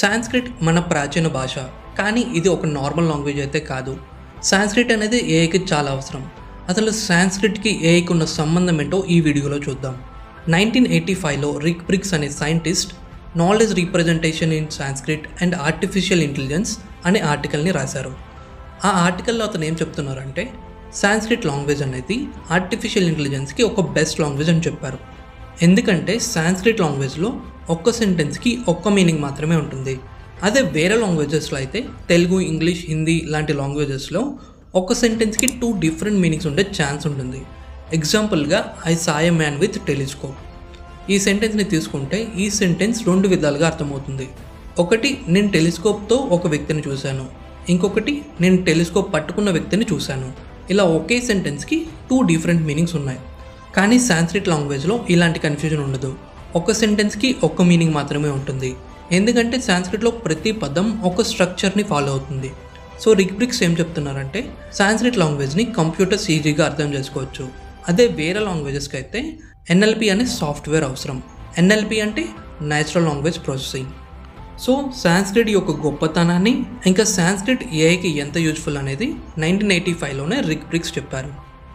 Sanskrit మన ప్రాచీన భాష, కానీ ఇది ఒక నార్మల్ లాంగ్వేజ్ అయితే కాదు. సాంస్క్రిట్ అనేది ఏఐకి చాలా అవసరం. అసలు సాంస్క్రిట్కి ఏఐకి ఉన్న సంబంధం ఏంటో ఈ వీడియోలో చూద్దాం. 1985లో రిక్ బ్రిక్స్ అనే scientist knowledge representation in Sanskrit and artificial intelligence అనే ఆర్టికల్ని రాశారు. ఆ ఆర్టికల్లో అతను ఏం చెప్తున్నారంటే, సాంస్క్రిట్ లాంగ్వేజ్ అనేది ఆర్టిఫిషియల్ ఇంటెలిజెన్స్కి ఒక బెస్ట్ లాంగ్వేజ్ అని చెప్పారు. ఎందుకంటే సాంస్క్రిట్ లాంగ్వేజ్లో ఒక్క సెంటెన్స్కి ఒక్క మీనింగ్ మాత్రమే ఉంటుంది. అదే వేరే లాంగ్వేజెస్లో అయితే తెలుగు, ఇంగ్లీష్, హిందీ లాంటి లాంగ్వేజెస్లో ఒక సెంటెన్స్కి 2 డిఫరెంట్ మీనింగ్స్ ఉండే ఛాన్స్ ఉంటుంది. ఎగ్జాంపుల్గా I saw a man with telescope. ఈ సెంటెన్స్ని తీసుకుంటే ఈ సెంటెన్స్ 2 విధాలుగా అర్థమవుతుంది. ఒకటి, నేను టెలిస్కోప్తో ఒక వ్యక్తిని చూశాను. ఇంకొకటి, నేను టెలిస్కోప్ పట్టుకున్న వ్యక్తిని చూశాను. ఇలా ఒకే సెంటెన్స్కి 2 డిఫరెంట్ మీనింగ్స్ ఉన్నాయి. కానీ సాంస్క్రిట్ లాంగ్వేజ్లో ఇలాంటి కన్ఫ్యూజన్ ఉండదు. ఒక సెంటెన్స్కి ఒక్క మీనింగ్ మాత్రమే ఉంటుంది. ఎందుకంటే సాంస్క్రిట్లో ప్రతి పదం ఒక స్ట్రక్చర్ని ఫాలో అవుతుంది. సో రిక్ బ్రిక్స్ ఏం చెప్తున్నారంటే, సాంస్క్రిట్ లాంగ్వేజ్ని కంప్యూటర్స్ ఈజీగా అర్థం చేసుకోవచ్చు. అదే వేరే లాంగ్వేజెస్కి అయితే ఎన్ఎల్పి అనే సాఫ్ట్వేర్ అవసరం. ఎన్ఎల్పి అంటే natural language processing. So Sanskrit యొక్క గొప్పతనాన్ని, ఇంకా సాంస్క్రిట్ ఏఐకి ఎంత యూజ్ఫుల్ అనేది 1985లోనే రిక్ బ్రిక్స్ చెప్పారు.